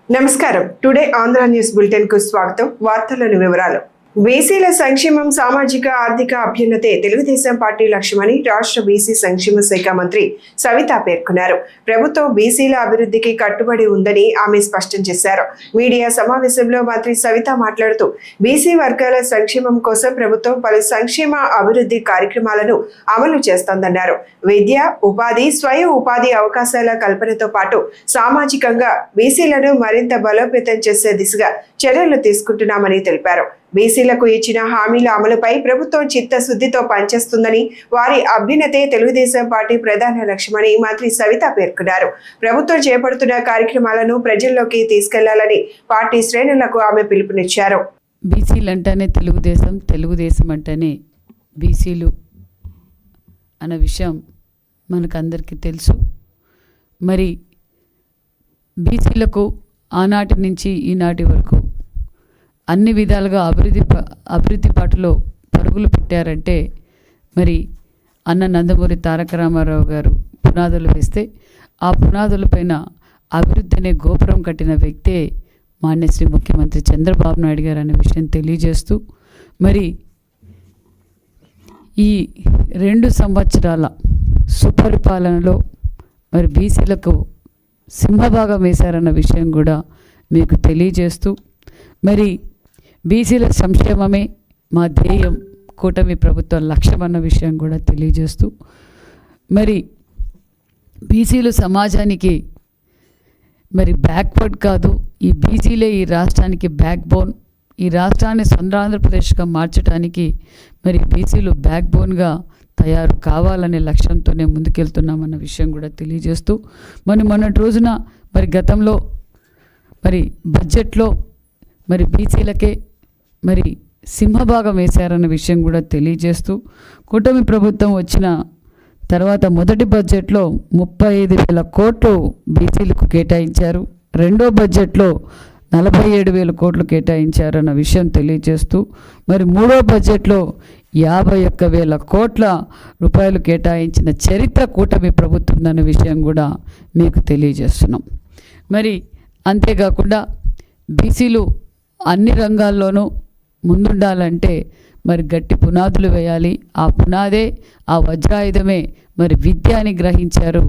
నమస్కారం. Today Andhra news bulletin కు స్వాగతం. వార్తలను వివరాలు. బీసీల సంక్షేమం, సామాజిక ఆర్థిక అభ్యున్నతే తెలుగుదేశం పార్టీ లక్ష్యమని రాష్ట్ర బీసీ సంక్షేమ శాఖ మంత్రి సవిత పేర్కొన్నారు. ప్రభుత్వం బీసీల అభివృద్ధికి కట్టుబడి ఉందని ఆమె స్పష్టం చేశారు. మీడియా సమావేశంలో మంత్రి సవిత మాట్లాడుతూ బీసీ వర్గాల సంక్షేమం కోసం ప్రభుత్వం పలు సంక్షేమ అభివృద్ధి కార్యక్రమాలను అమలు చేస్తోందన్నారు. విద్య, ఉపాధి, స్వయం ఉపాధి అవకాశాల కల్పనతో పాటు సామాజికంగా బీసీలను మరింత బలోపేతం చేసే దిశగా చర్యలు తీసుకుంటున్నామని తెలిపారు. బీసీలకు ఇచ్చిన హామీల అమలుపై ప్రభుత్వం చిత్తశుద్ధితో పనిచేస్తుందని, వారి అభ్యున్నతే తెలుగుదేశం పార్టీ ప్రధాన లక్ష్యమని మంత్రి సవిత పేర్కొన్నారు. ప్రభుత్వం చేపడుతున్న కార్యక్రమాలను ప్రజల్లోకి తీసుకెళ్లాలని పార్టీ శ్రేణులకు ఆమె పిలుపునిచ్చారు. బీసీలు అంటేనే తెలుగుదేశం, తెలుగుదేశం అంటేనే బీసీలు అన్న విషయం మనకందరికీ తెలుసు. మరి బీసీలకు ఆనాటి నుంచి ఈనాటి వరకు అన్ని విధాలుగా అభివృద్ధి బాటలో పరుగులు పెట్టారంటే మరి అన్న నందమూరి తారక రామారావు గారు పునాదులు వేస్తే ఆ పునాదులపైన అభివృద్ధి అనే గోపురం కట్టిన వ్యక్తే మాన్యశ్రీ ముఖ్యమంత్రి చంద్రబాబు నాయుడు గారు అనే విషయం తెలియజేస్తూ, మరి ఈ 2 సంవత్సరాల సుపరిపాలనలో మరి బీసీలకు సింహభాగం వేశారన్న విషయం కూడా మీకు తెలియజేస్తూ, మరి బీసీల సంక్షేమమే మా ధ్యేయం, కూటమి ప్రభుత్వ లక్ష్యం అన్న విషయం కూడా తెలియజేస్తూ, మరి బీసీలు సమాజానికి మరి బ్యాక్వర్డ్ కాదు, ఈ బీసీలే ఈ రాష్ట్రానికి బ్యాక్ బోన్, ఈ రాష్ట్రాన్ని ఆంధ్రప్రదేశ్గా మార్చడానికి మరి బీసీలు బ్యాక్ బోన్గా తయారు కావాలనే లక్ష్యంతోనే ముందుకెళ్తున్నామన్న విషయం కూడా తెలియజేస్తూ, మొన్నటి రోజున మరి గతంలో మరి బడ్జెట్లో మరి బీసీలకే మరి సింహభాగం వేశారన్న విషయం కూడా తెలియజేస్తూ, కూటమి ప్రభుత్వం వచ్చిన తర్వాత మొదటి బడ్జెట్లో 35,000 కోట్లు బీసీలకు కేటాయించారు. రెండో బడ్జెట్లో 47,000 కోట్లు కేటాయించారన్న విషయం తెలియజేస్తూ, మరి మూడో బడ్జెట్లో 51,000 కోట్ల రూపాయలు కేటాయించిన చరిత్ర కూటమి ప్రభుత్వం అన్న విషయం కూడా మీకు తెలియజేస్తున్నాం. మరి అంతేకాకుండా బీసీలు అన్ని రంగాల్లోనూ ముందుండాలంటే మరి గట్టి పునాదులు వేయాలి. ఆ పునాదే, ఆ వజ్రాయుధమే మరి విద్య అని గ్రహించారు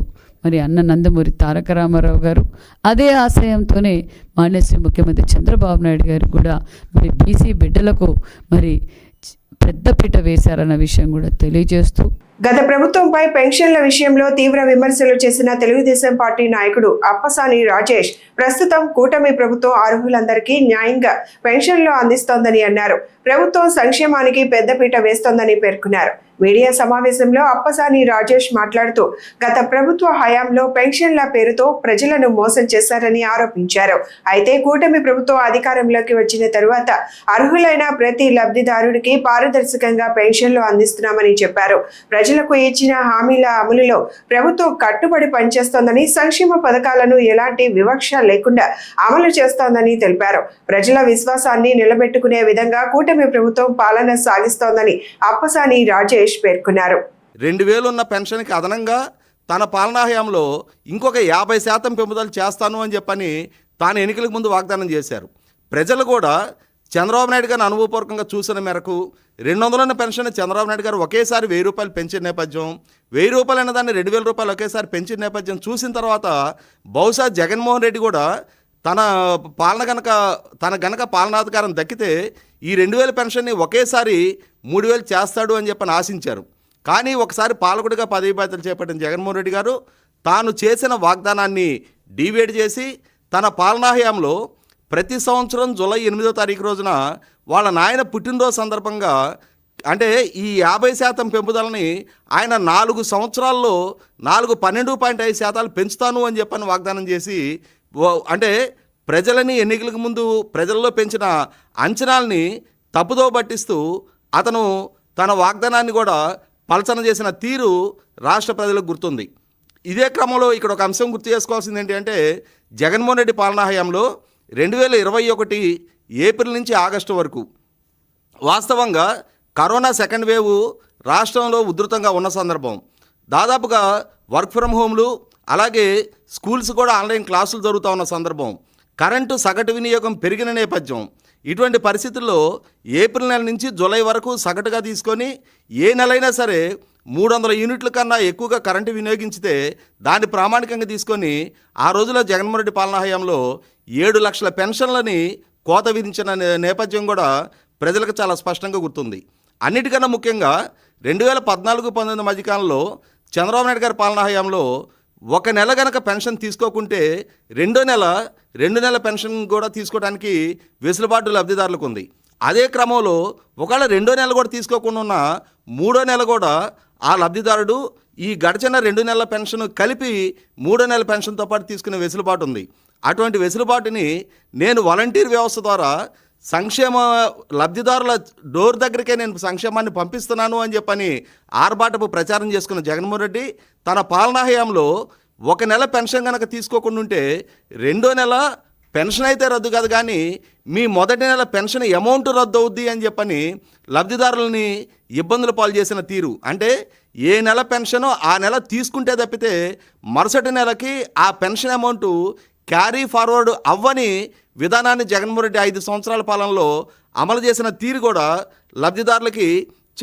మరి అన్న నందమూరి తారక రామారావు గారు. అదే ఆశయంతోనే మాన్యశ్రీ ముఖ్యమంత్రి చంద్రబాబు నాయుడు గారు కూడా మరి బీసీ బిడ్డలకు మరి పెద్దపీట వేశారన్న విషయం కూడా తెలియజేస్తూ, గత ప్రభుత్వంపై పెన్షన్ల విషయంలో తీవ్ర విమర్శలు చేసిన తెలుగుదేశం పార్టీ నాయకుడు అప్పసాని రాజేష్ ప్రస్తుతం కూటమి ప్రభుత్వం అర్హులందరికీ న్యాయంగా పెన్షన్లు అందిస్తోందని అన్నారు. ప్రభుత్వం సంక్షేమానికి పెద్దపీట వేస్తోందని పేర్కొన్నారు. మీడియా సమావేశంలో అప్పసాని రాజేష్ మాట్లాడుతూ గత ప్రభుత్వ హయాంలో పెన్షన్ల పేరుతో ప్రజలను మోసం చేశారని ఆరోపించారు. అయితే కూటమి ప్రభుత్వం అధికారంలోకి వచ్చిన తరువాత అర్హులైన ప్రతి లబ్ధిదారుడికి పారదర్శకంగా పెన్షన్లు అందిస్తున్నామని చెప్పారు. ప్రజలకు ఇచ్చిన హామీల అమలులో ప్రభుత్వం కట్టుబడి పనిచేస్తోందని, సంక్షేమ పథకాలను ఎలాంటి వివక్ష లేకుండా అమలు చేస్తోందని తెలిపారు. ప్రజల విశ్వాసాన్ని నిలబెట్టుకునే విధంగా కూటమి ప్రభుత్వం పాలన సాగిస్తోందని అప్పసాని రాజేష్ పేర్కొన్నారు. 2,000 ఉన్న పెన్షన్కి అదనంగా తన పాలనా హయాంలో ఇంకొక 50% పెంపుదల చేస్తాను అని చెప్పని తాను ఎన్నికలకు ముందు వాగ్దానం చేశారు. ప్రజలు కూడా చంద్రబాబు నాయుడు గారిని అనుభవపూర్వకంగా చూసిన మేరకు 200 ఉన్న పెన్షన్ చంద్రబాబు నాయుడు గారు ఒకేసారి 1,000 రూపాయలు పెంచిన నేపథ్యం, 1,000 రూపాయలు అయిన దాన్ని 2,000 రూపాయలు ఒకేసారి పెంచిన నేపథ్యం చూసిన తర్వాత బహుశా జగన్మోహన్ రెడ్డి కూడా తన గనక పాలనాధికారం దక్కితే ఈ 2,000 పెన్షన్ని ఒకేసారి 3,000 చేస్తాడు అని చెప్పని ఆశించారు. కానీ ఒకసారి పాలకుడిగా పదవి బాధ్యతలు చేపట్టిన జగన్మోహన్ రెడ్డి గారు తాను చేసిన వాగ్దానాన్ని డీవియేట్ చేసి తన పాలనా హయాంలో ప్రతి సంవత్సరం జూలై 8వ తారీఖు రోజున వాళ్ళ నాయన పుట్టినరోజు సందర్భంగా అంటే ఈ 50% పెంపుదలని ఆయన 4 సంవత్సరాల్లో 12.5% పెంచుతాను అని చెప్పని వాగ్దానం చేసి, అంటే ప్రజలని ఎన్నికలకు ముందు ప్రజల్లో పెంచిన అంచనాల్ని తప్పుదో పట్టిస్తూ అతను తన వాగ్దానాన్ని కూడా పలచన చేసిన తీరు రాష్ట్ర ప్రజలకు గుర్తుంది. ఇదే క్రమంలో ఇక్కడ ఒక అంశం గుర్తు చేసుకోవాల్సింది ఏంటి అంటే, జగన్మోహన్ రెడ్డి పాలనా హయాంలో 2021 ఏప్రిల్ నుంచి ఆగస్టు వరకు వాస్తవంగా కరోనా సెకండ్ వేవ్ రాష్ట్రంలో ఉధృతంగా ఉన్న సందర్భం, దాదాపుగా వర్క్ ఫ్రమ్ హోమ్లు అలాగే స్కూల్స్ కూడా ఆన్లైన్ క్లాసులు జరుగుతూ ఉన్న సందర్భం. కరెంటు సగటు వినియోగం పెరిగిన నేపథ్యం. ఇటువంటి పరిస్థితుల్లో ఏప్రిల్ నెల నుంచి జూలై వరకు సగటుగా తీసుకొని ఏ నెలైనా సరే 300 యూనిట్ల కన్నా ఎక్కువగా కరెంటు వినియోగించితే దాన్ని ప్రామాణికంగా తీసుకొని ఆ రోజుల్లో జగన్మోహన్ రెడ్డి పాలనా హయాంలో 7 లక్షల పెన్షన్లని కోత విధించిన నేపథ్యం కూడా ప్రజలకు చాలా స్పష్టంగా గుర్తుంది. అన్నిటికన్నా ముఖ్యంగా 2014-19 మధ్యకాలంలో చంద్రబాబు నాయుడు గారి పాలనా హయాంలో ఒక నెల గనక పెన్షన్ తీసుకోకుంటే రెండో నెల పెన్షన్ కూడా తీసుకోవడానికి వెసులుబాటు లబ్ధిదారులకు ఉంది. అదే క్రమంలో ఒకవేళ రెండో నెల కూడా తీసుకోకుండా ఉన్న మూడో నెల కూడా ఆ లబ్ధిదారుడు ఈ గడిచిన 2 నెలల పెన్షన్ కలిపి 3వ నెల పెన్షన్తో పాటు తీసుకునే వెసులుబాటు ఉంది. అటువంటి వెసులుబాటుని నేను వాలంటీర్ వ్యవస్థ ద్వారా సంక్షేమ లబ్ధిదారుల డోర్ దగ్గరికే నేను సంక్షేమాన్ని పంపిస్తున్నాను అని చెప్పని ఆర్భాటపు ప్రచారం చేసుకున్న జగన్మోహన్ రెడ్డి తన పాలనా హయాంలో ఒక నెల పెన్షన్ కనుక తీసుకోకుండా ఉంటే రెండో నెల పెన్షన్ అయితే రద్దు కాదు, కానీ మీ మొదటి నెల పెన్షన్ అమౌంట్ రద్దు అవుద్ది అని చెప్పని లబ్ధిదారులని ఇబ్బందులు పాలు చేసిన తీరు. అంటే ఏ నెల పెన్షనో ఆ నెల తీసుకుంటే తప్పితే మరుసటి నెలకి ఆ పెన్షన్ అమౌంట్ క్యారీ ఫార్వర్డ్ అవ్వని విధానాన్ని జగన్మోహన్ రెడ్డి 5 సంవత్సరాల పాలనలో అమలు చేసిన తీరు కూడా లబ్ధిదారులకి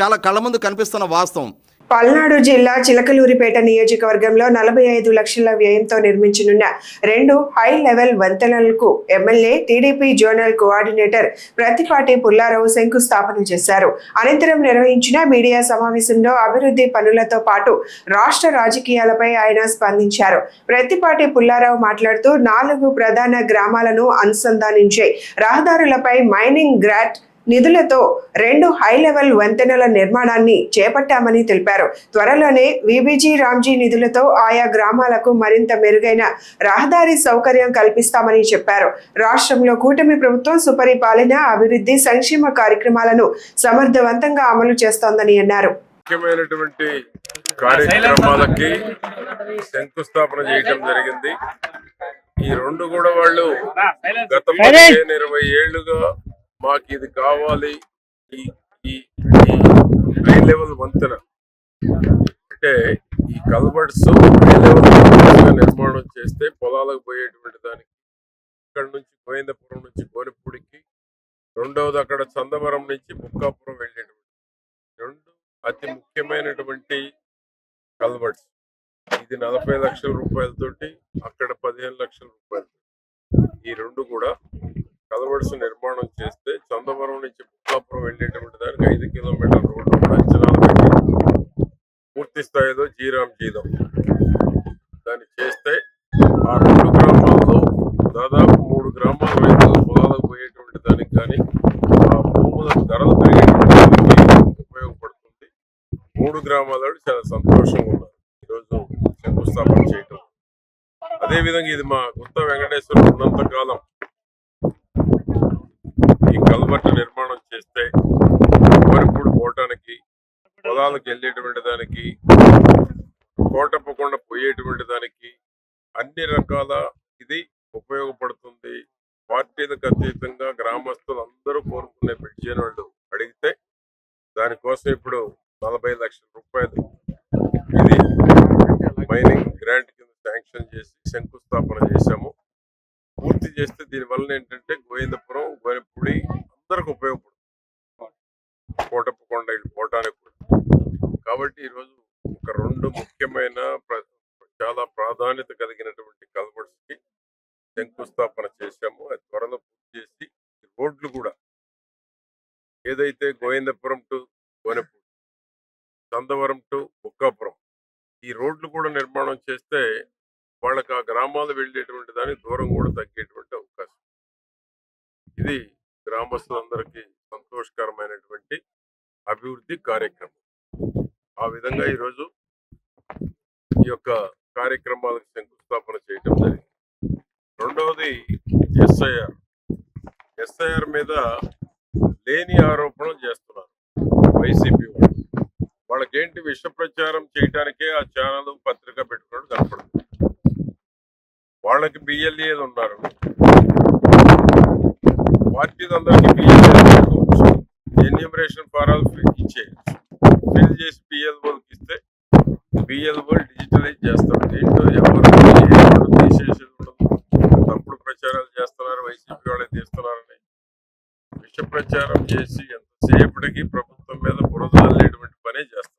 చాలా కళ్ళ ముందు కనిపిస్తున్న వాస్తవం. పల్నాడు జిల్లా చిలకలూరిపేట నియోజకవర్గంలో 45 లక్షల వ్యయంతో నిర్మించనున్న 2 హై లెవెల్ వంతెనలకు MLA TDP zonal coordinator Prathipati Pullarao శంకుస్థాపన చేశారు. అనంతరం నిర్వహించిన మీడియా సమావేశంలో అభివృద్ధి పనులతో పాటు రాష్ట్ర రాజకీయాలపై ఆయన స్పందించారు. ప్రత్తిపాటి పుల్లారావు మాట్లాడుతూ 4 ప్రధాన గ్రామాలను అనుసంధానించే రహదారులపై మైనింగ్ గ్రాంట్ నిధులతో 2 హై లెవెల్ వంతెనల నిర్మాణాన్ని చేపట్టామని తెలిపారు. త్వరలోనే విబిజీ రామ్జీ నిధులతో ఆయా గ్రామాలకు మరింత మెరుగైన రహదారి సౌకర్యం కల్పిస్తామని చెప్పారు. రాష్ట్రంలో కూటమి ప్రభుత్వం సుపరిపాలన, అభివృద్ధి, సంక్షేమ కార్యక్రమాలను సమర్థవంతంగా అమలు చేస్తోందని అన్నారు. ముఖ్యమైనటువంటి కార్యక్రమాలకి శంకుస్థాపన చేయడం జరిగింది. ఈ 2 కూడా వాళ్ళు గతంలో 20 ఏళ్లుగా మాకు ఇది కావాలి, ఈ హై లెవెల్ వంతెన అంటే ఈ కల్వర్ట్స్ హై లెవెల్ నిర్మాణం చేస్తే పొలాలకు పోయేటువంటి దానికి ఇక్కడ నుంచి గోవిందపురం నుంచి గోనెపూడికి, రెండవది అక్కడ చందవరం నుంచి బుక్కాపురం వెళ్ళేటువంటి 2 అతి ముఖ్యమైనటువంటి కల్వర్ట్స్. ఇది 40 లక్షల రూపాయలతోటి, అక్కడ 15 లక్షల రూపాయలు. ఈ 2 కూడా కల్వర్ట్స్ నిర్మాణం చేస్తే చందవరం నుంచి బుక్కాపురం వెళ్ళేటువంటి దానికి 5 కిలోమీటర్ల రోడ్డు కూడా అంచనాలు పెట్టి పూర్తి స్థాయిలో జీరాం దాన్ని చేస్తే ఆ 2 గ్రామాల్లో దాదాపు 3 గ్రామాల రైతులు పొలాలకు పోయేటువంటి దానికి కానీ ఆ భూముల ధరలు పెరిగేటువంటి దానికి ఉపయోగపడుతుంది. 3 గ్రామాల చాలా సంతోషంగా ఉన్నారు ఈరోజు శంకుస్థాపన చేయటం. అదేవిధంగా ఇది మా గుత్త వెంకటేశ్వర ఉన్నంతకాలం ఈ కల్వర్ట్ నిర్మాణం చేస్తే కోరిపూడి పోవటానికి, పొలాలకు వెళ్ళేటువంటి దానికి, కోటప్పకుండా పోయేటువంటి దానికి అన్ని రకాల ఇది ఉపయోగపడుతుంది. పార్టీలకు అతీతంగా గ్రామస్తులు అందరూ కోరుకునే బ్రిడ్జి అని వాళ్ళు అడిగితే దానికోసం ఇప్పుడు 40 లక్షల రూపాయలు ఇది మైనింగ్ గ్రాంట్ కింద శాంక్షన్ చేసి శంకుస్థాపన చేశాము. పూర్తి చేస్తే దీనివల్ల ఏంటంటే గోవిందపురం, గోనెపూడి అందరికి ఉపయోగపడుతుంది, కోటప్పకొండ ఇటు పోవటానికి కూడా. కాబట్టి ఈరోజు ఒక 2 ముఖ్యమైన చాలా ప్రాధాన్యత కలిగినటువంటి కల్వర్ట్స్ కి శంకుస్థాపన చేశాము. అది త్వరలో పూర్తి చేసి రోడ్లు కూడా ఏదైతే గోవిందపురం టు గోనెపూడి, చందవరం టు బుక్కాపురం ఈ రోడ్లు కూడా నిర్మాణం చేస్తే వాళ్ళకి ఆ గ్రామాలు వెళ్ళేటువంటి దానికి దూరం కూడా తగ్గేటువంటి అవకాశం. ఇది గ్రామస్తులందరికీ సంతోషకరమైనటువంటి అభివృద్ధి కార్యక్రమం. ఆ విధంగా ఈరోజు ఈ యొక్క కార్యక్రమాలకు శంకుస్థాపన చేయడం జరిగింది. రెండవది ఎస్ఐఆర్ మీద లేని ఆరోపణలు చేస్తున్నారు వైసీపీ వాళ్ళు. వాళ్ళకేంటి విష ప్రచారం చేయడానికే ఆ ఛానల్ పత్రిక పెట్టుకున్నట్టు కనపడుతుంది. వాళ్ళకి బిఎల్ఏలు ఉన్నారు, పార్టీలందరికీ బిఎల్ఏలు పెట్టుకోవచ్చు, ఎన్యూమరేషన్ ఫారాలు ఇచ్చేయచ్చు, ఫిల్ చేసి బిఎల్ఓకి ఇస్తే బిఎల్ఓ డిజిటలైజ్ చేస్తారు. దీంట్లో ఎవరు తీసేసి ఉండదు. తప్పుడు ప్రచారాలు చేస్తున్నారు. వైసీపీ వాళ్ళే తీస్తున్నారని విష ప్రచారం చేసి ఎంతసేపటికి ప్రభుత్వం మీద బురద చల్లేటువంటి పనే చేస్తారు.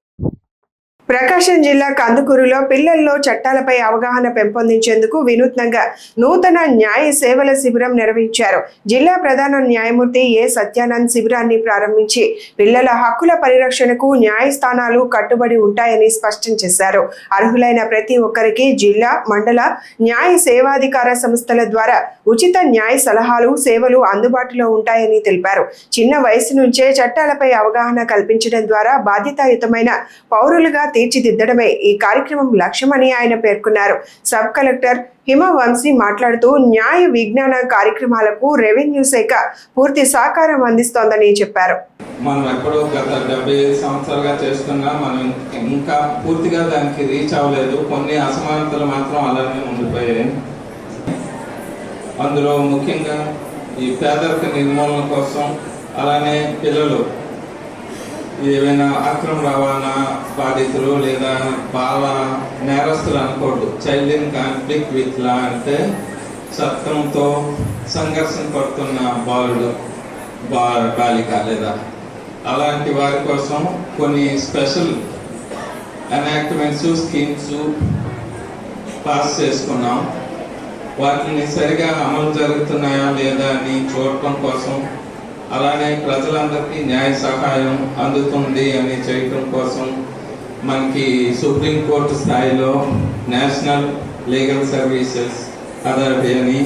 ప్రకాశం జిల్లా కందుకూరులో పిల్లల్లో చట్టాలపై అవగాహన పెంపొందించేందుకు వినూత్నంగా నూతన న్యాయ సేవల శిబిరం నిర్వహించారు. జిల్లా ప్రధాన న్యాయమూర్తి ఏ సత్యానంద్ శిబిరాన్ని ప్రారంభించి పిల్లల హక్కుల పరిరక్షణకు న్యాయస్థానాలు కట్టుబడి ఉంటాయని స్పష్టం చేశారు. అర్హులైన ప్రతి ఒక్కరికి జిల్లా, మండల న్యాయ సేవాధికార సంస్థల ద్వారా ఉచిత న్యాయ సలహాలు, సేవలు అందుబాటులో ఉంటాయని తెలిపారు. చిన్న వయసు నుంచే చట్టాలపై అవగాహన కల్పించడం ద్వారా బాధ్యతాయుతమైన పౌరులుగా తీర్చిదిద్దడమే ఈ కార్యక్రమం లక్ష్యమని ఆయన పేర్కొన్నారు. సబ్ కలెక్టర్ హిమవంశీ మాట్లాడుతూ న్యాయ విజ్ఞాన కార్యక్రమాలకు రెవెన్యూ శాఖ పూర్తి సహకారం అందిస్తోందని చెప్పారు. మనం ఎక్కడో గత 75 సంవత్సరాలుగా చేస్తున్నా మనం ఇంకా పూర్తిగా దానికి రీచ్ అవ్వలేదు. కొన్ని అసమానతలు మాత్రం అలానే ఉండిపోయాయి. అందులో ముఖ్యంగా ఈ పేదరిక నిర్మూలన కోసం, అలానే పిల్లలు ఏవైనా అక్రమ రవాణా బాధితులు లేదా బాల నేరస్తులు అనకూడదు. Child in conflict with law అంటే చట్టంతో సంఘర్షణ పడుతున్న బాలుడు, బాలిక లేదా అలాంటి వారి కోసం కొన్ని స్పెషల్ ఎనాక్ట్మెంట్స్, స్కీమ్స్ పాస్ చేసుకున్నాం. వాటిని సరిగా అమలు జరుగుతున్నాయా లేదా అని చూడటం కోసం, అలానే ప్రజలందరికీ న్యాయ సహాయం అందుతుంది అని చేయటం కోసం మనకి సుప్రీంకోర్టు స్థాయిలో నేషనల్ లీగల్ సర్వీసెస్ అథారిటీ అని,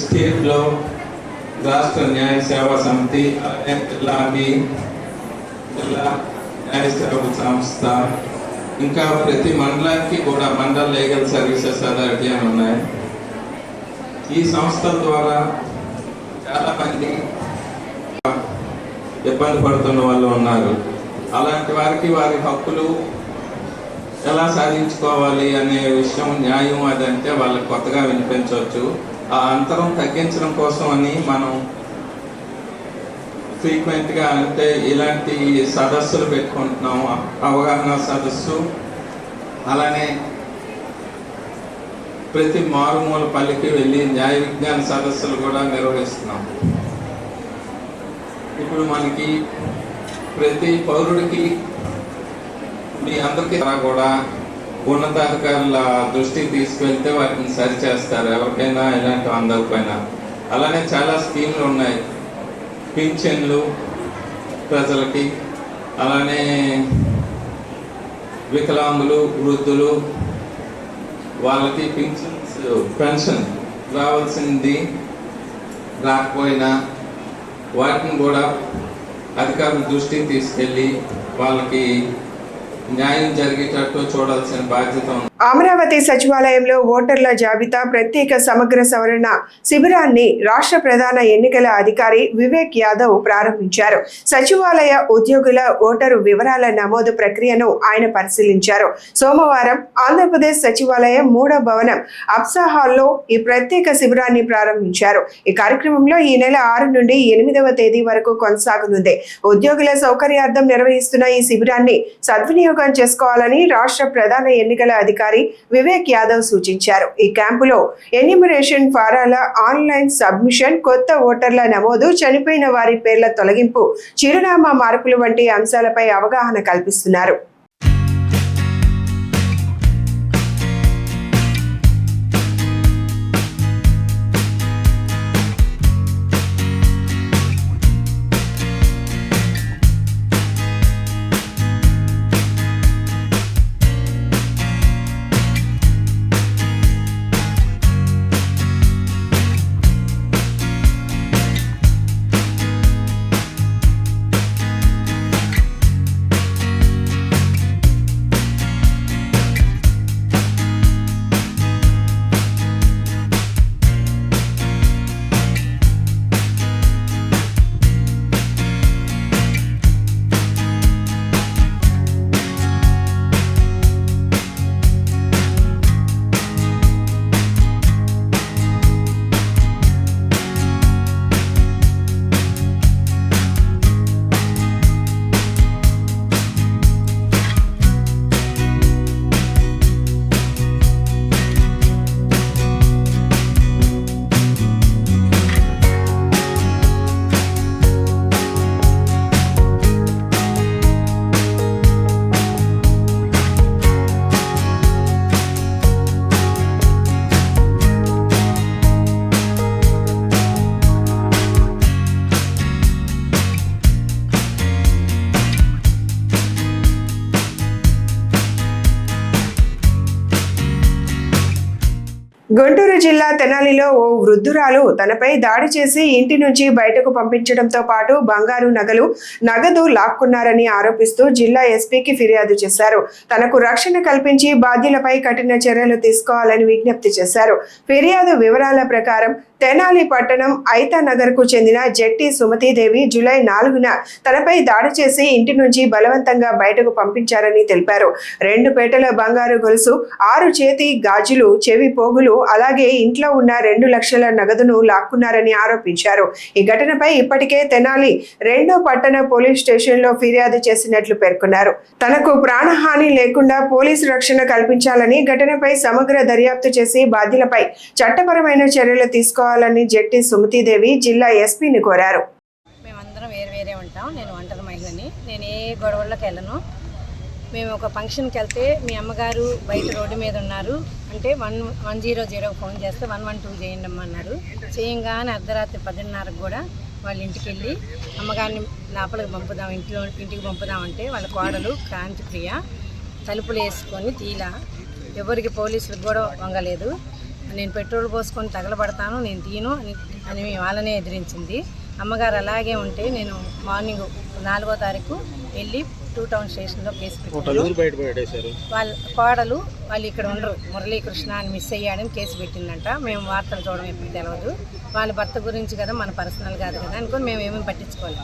స్టేట్లో రాష్ట్ర న్యాయ సేవా సమితి, జిల్లా న్యాయ సేవా సంస్థ, ఇంకా ప్రతి మండలానికి కూడా మండల్ లీగల్ సర్వీసెస్ అథారిటీ అని ఉన్నాయి. ఈ సంస్థల ద్వారా చాలా మంది ఇబ్బంది పడుతున్న వాళ్ళు ఉన్నారు. అలాంటి వారికి వారి హక్కులు ఎలా సాధించుకోవాలి అనే విషయం, న్యాయం అదంటే వాళ్ళకి కొత్తగా వినిపించవచ్చు. ఆ అంతరం తగ్గించడం కోసం అని మనం ఫ్రీక్వెంట్గా అంటే ఇలాంటి సదస్సులు పెట్టుకుంటున్నాం. అవగాహన సదస్సు, అలానే ప్రతి మారుమూల పల్లికి వెళ్ళి న్యాయ విజ్ఞాన సదస్సులు కూడా నిర్వహిస్తున్నాం. ఇప్పుడు మనకి ప్రతి పౌరుడికి, మీ అందరికీ కూడా ఉన్నతాధికారుల దృష్టికి తీసుకెళ్తే వాటిని సరిచేస్తారు, ఎవరికైనా ఇలాంటివి అందకపోయినా. అలానే చాలా స్కీమ్లు ఉన్నాయి, పింఛన్లు ప్రజలకి, అలానే వికలాంగులు, వృద్ధులు, వాళ్ళకి పెన్షన్ రావాల్సింది రాకపోయినా వాటిని కూడా అధికారుల దృష్టికి తీసుకెళ్ళి వాళ్ళకి న్యాయం జరిగేటట్టు చూడాల్సిన బాధ్యత ఉంది. అమరావతి సచివాలయంలో ఓటర్ల జాబితా ప్రత్యేక సమగ్ర సవరణ శిబిరాన్ని రాష్ట్ర ప్రధాన ఎన్నికల అధికారి వివేక్ యాదవ్ ప్రారంభించారు. సచివాలయ ఉద్యోగుల ఓటరు వివరాల నమోదు ప్రక్రియను ఆయన పరిశీలించారు. సోమవారం ఆంధ్రప్రదేశ్ సచివాలయం 3వ భవనం అప్సా హాల్లో ఈ ప్రత్యేక శిబిరాన్ని ప్రారంభించారు. ఈ కార్యక్రమంలో ఈ నెల 6 నుండి 8వ తేదీ వరకు కొనసాగనుంది. ఉద్యోగుల సౌకర్యార్థం నిర్వహిస్తున్న ఈ శిబిరాన్ని సద్వినియోగం చేసుకోవాలని రాష్ట్ర ప్రధాన ఎన్నికల అధికారి వివేక్ యాదవ్ సూచించారు. ఈ క్యాంపులో ఎన్యూమరేషన్ ఫారాల ఆన్లైన్ సబ్మిషన్, కొత్త ఓటర్ల నమోదు, చనిపోయిన వారి పేర్ల తొలగింపు, చిరునామా మార్పులు వంటి అంశాలపై అవగాహన కల్పిస్తున్నారు. గుంటూరు జిల్లా తెనాలిలో ఓ వృద్ధురాలు తనపై దాడి చేసి ఇంటి నుంచి బయటకు పంపించడంతో పాటు బంగారు నగదు లాక్కున్నారని ఆరోపిస్తూ జిల్లా ఎస్పీకి ఫిర్యాదు చేశారు. తనకు రక్షణ కల్పించి బాధ్యులపై కఠిన చర్యలు తీసుకోవాలని విజ్ఞప్తి చేశారు. ఫిర్యాదు వివరాల ప్రకారం తెనాలి పట్టణం ఐతానగర్ కు చెందిన జట్టి సుమతీదేవి జూలై 4న తనపై దాడి చేసి ఇంటి నుంచి బలవంతంగా బయటకు పంపించారని తెలిపారు. 2 పేటల బంగారు గొలుసు, 6 చేతి గాజులు, చెవి పోగులు, అలాగే ఇంట్లో ఉన్న 2 లక్షల నగదును లాక్కున్నారని ఆరోపించారు. ఈ ఘటనపై ఇప్పటికే తెనాలి 2వ పట్టణ పోలీస్ స్టేషన్లో ఫిర్యాదు చేసినట్లు పేర్కొన్నారు. తనకు ప్రాణహాని లేకుండా పోలీసు రక్షణ కల్పించాలని, ఘటనపై సమగ్ర దర్యాప్తు చేసి బాధ్యులపై చట్టపరమైన చర్యలు తీసుకోవాలని జట్టి సుమతీదేవి జిల్లా ఎస్పీని కోరారు. మేమందరం వేరే ఉంటాం. నేను ఒంటరి మహిళని. నేను ఏ గొడవల్లోకి వెళ్ళను. మేము ఒక ఫంక్షన్కి వెళ్తే మీ అమ్మగారు బయట రోడ్డు మీద ఉన్నారు అంటే 110 ఫోన్ చేస్తే 112 చేయండి అన్నారు. చేయంగానే అర్ధరాత్రి 10:30కు కూడా వాళ్ళ ఇంటికి వెళ్ళి అమ్మగారిని లోపలికి పంపుదాం, ఇంటికి పంపుదామంటే వాళ్ళ కోడలు క్రాంతిప్రియ తలుపులు వేసుకొని తీలా, ఎవరికి పోలీసులకు కూడా వంగలేదు. నేను పెట్రోల్ పోసుకొని తగలబడతాను, నేను తీను అని వాళ్ళనే ఎదిరించింది. అమ్మగారు అలాగే ఉంటే నేను మార్నింగ్ 4వ తారీఖు వెళ్ళి 2 టౌన్ స్టేషన్లో కేసు పెట్టాను. వాళ్ళ కోడలు వాళ్ళు ఇక్కడ ఉండరు, మురళీకృష్ణ అని మిస్ అయ్యాడని కేసు పెట్టిందంట. మేము వార్తలు చూడడం ఎప్పుడు తెలియదు. వాళ్ళ భర్త గురించి కదా, మన పర్సనల్ కాదు కదా అనుకొని మేము ఏమేమి పట్టించుకోవాలి.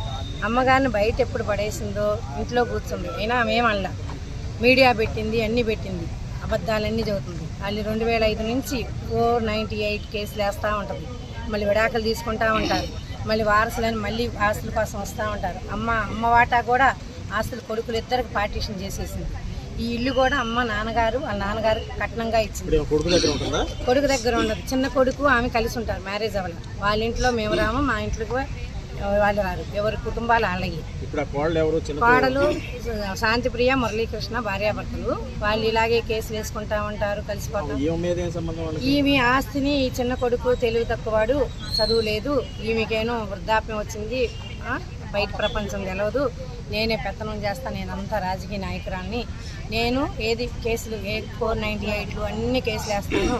అమ్మగారిని బయట ఎప్పుడు పడేసిందో ఇంట్లో కూర్చుంది. అయినా మేమల్లా మీడియా పెట్టింది, అన్నీ పెట్టింది, అబద్ధాలన్నీ చదువుతుంది. వాళ్ళు 2005 నుంచి 498 కేసులు వేస్తూ ఉంటుంది. మళ్ళీ విడాకులు తీసుకుంటూ ఉంటారు. మళ్ళీ వారసులని మళ్ళీ ఆస్తుల కోసం వస్తూ ఉంటారు. అమ్మ వాటా కూడా ఆస్తులు కొడుకులు ఇద్దరికి పార్టీషన్ చేసేసింది. ఈ ఇల్లు కూడా నాన్నగారు వాళ్ళ నాన్నగారు కట్నంగా ఇచ్చింది. కొడుకు దగ్గర ఉండదు. చిన్న కొడుకు ఆమె కలిసి ఉంటారు, మ్యారేజ్ అవ్వాలి. వాళ్ళ ఇంట్లో మేము రాము, మా ఇంట్లోకి వాళ్ళు రారు. ఎవరి కుటుంబాలు అలాగే. కోడలు శాంతిప్రియ, మురళీకృష్ణ భార్యాభర్తలు. వాళ్ళు ఇలాగే కేసులు వేసుకుంటా ఉంటారు, కలిసిపోతారు. ఈమె ఆస్తిని ఈ చిన్న కొడుకు తెలివి తక్కువవాడు, చదువు లేదు, ఈమెకేనో వృద్ధాప్యం వచ్చింది, బయట ప్రపంచం తెలవదు, నేనే పెత్తనం చేస్తా, నేనంతా రాజకీయ నాయకురాల్ని, నేను ఏది కేసులు 498 అన్ని కేసులు వేస్తాను,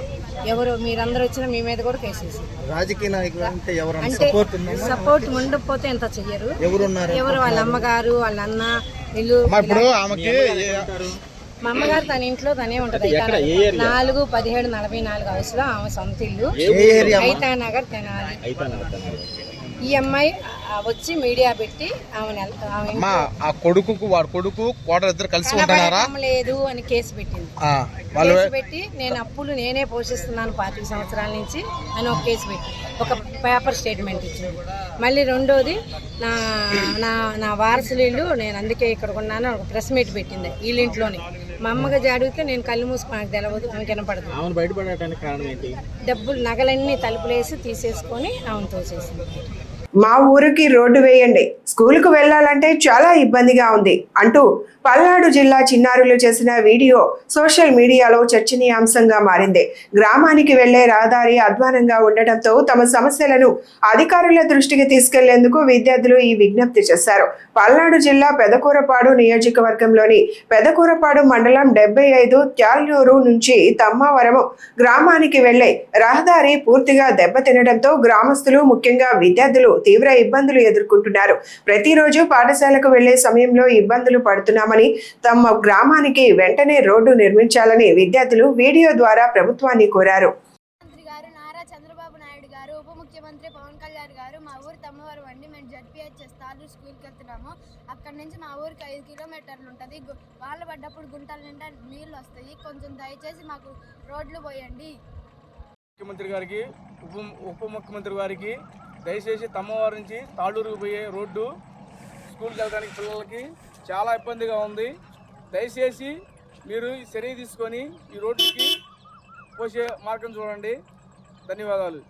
ఎవరు మీరందరూ వచ్చినా మీ మీద కూడా కేసు వేసారు. రాజకీయ నాయకులు అంటే సపోర్ట్ ఉండకపోతే ఎంత చెయ్యరు. ఎవరు వాళ్ళ అమ్మగారు, వాళ్ళ అన్న, వీళ్ళు. మా అమ్మగారు తన ఇంట్లో తనే ఉంటది. 4/17/44 హౌస్లో ఆమె సొంత ఇల్లు, ఐతానగర్ తెనాలి. ఈ అమ్మాయి వచ్చి మీడియా పెట్టి ఆ కొడుకు కోడలు ఇద్దరు కలిసి ఉంటున్నారా లేదు అని కేసు పెట్టింది. కేసు పెట్టి నేను అప్పులు నేనే పోషిస్తున్నాను 25 సంవత్సరాల నుంచి అని ఒక కేసు పెట్టి ఒక పేపర్ స్టేట్మెంట్ ఇచ్చింది. మళ్ళీ రెండోది నా వారసులు ఇల్లు, నేను అందుకే ఇక్కడ ఉన్నాను ఒక ప్రెస్ మీట్ పెట్టింది వీళ్ళింట్లోనే. మా అమ్మగా అడిగితే నేను కళ్ళు మూసుకుని తెలవదు, ఆమె కనపడదు. డబ్బులు నగలన్నీ తలుపులేసి తీసేసుకొని ఆమెను తోసేసింది. మా ఊరికి రోడ్డు వేయండి, స్కూలుకు వెళ్లాలంటే చాలా ఇబ్బందిగా ఉంది అంటూ పల్నాడు జిల్లా చిన్నారులు చేసిన వీడియో సోషల్ మీడియాలో చర్చనీయాంశంగా మారింది. గ్రామానికి వెళ్లే రహదారి అధ్వానంగా ఉండటంతో తమ సమస్యలను అధికారుల దృష్టికి తీసుకెళ్లేందుకు విద్యార్థులు ఈ విజ్ఞప్తి చేశారు. పల్నాడు జిల్లా పెదకూరపాడు నియోజకవర్గంలోని పెదకూరపాడు మండలం 75 త్యాలూరు నుంచి తమ్మవరం గ్రామానికి వెళ్లే రహదారి పూర్తిగా దెబ్బతినడంతో గ్రామస్తులు, ముఖ్యంగా విద్యార్థులు తీవ్ర ఇబ్బందులు ఎదుర్కొంటున్నారు. ప్రతిరోజు పాఠశాలకు వెళ్లే సమయంలో ఇబ్బందులు పడుతున్నామని, తమ గ్రామానికి వెంటనే రోడ్డు నిర్మించాలని విద్యార్థులు వీడియో ద్వారా ప్రభుత్వాన్ని కోరారు. నారా చంద్రబాబు నాయుడు గారు, ఉప ముఖ్యమంత్రి పవన్ కళ్యాణ్ గారు, మా ఊరు తమ్మవరం అండి. మేము జడ్పీహెచ్ఎస్ తాలూరు స్కూల్కి వెళ్తున్నాము. అక్కడ నుంచి మా ఊరికి 5 కిలోమీటర్లు ఉంటుంది. వాళ్ళు పడ్డప్పుడు గుంటల నిండా నీళ్ళు వస్తాయి. కొంచెం దయచేసి మాకు రోడ్లు పోయండి. ముఖ్యమంత్రి గారికి, ఉప ముఖ్యమంత్రి గారికి దయచేసి తమ్మవారి నుంచి తాళూరుకు పోయే రోడ్డు స్కూల్కి వెళ్ళడానికి పిల్లలకి చాలా ఇబ్బందిగా ఉంది. దయచేసి మీరు చర్య తీసుకొని ఈ రోడ్డుకి పోసే మార్గం చూడండి. ధన్యవాదాలు.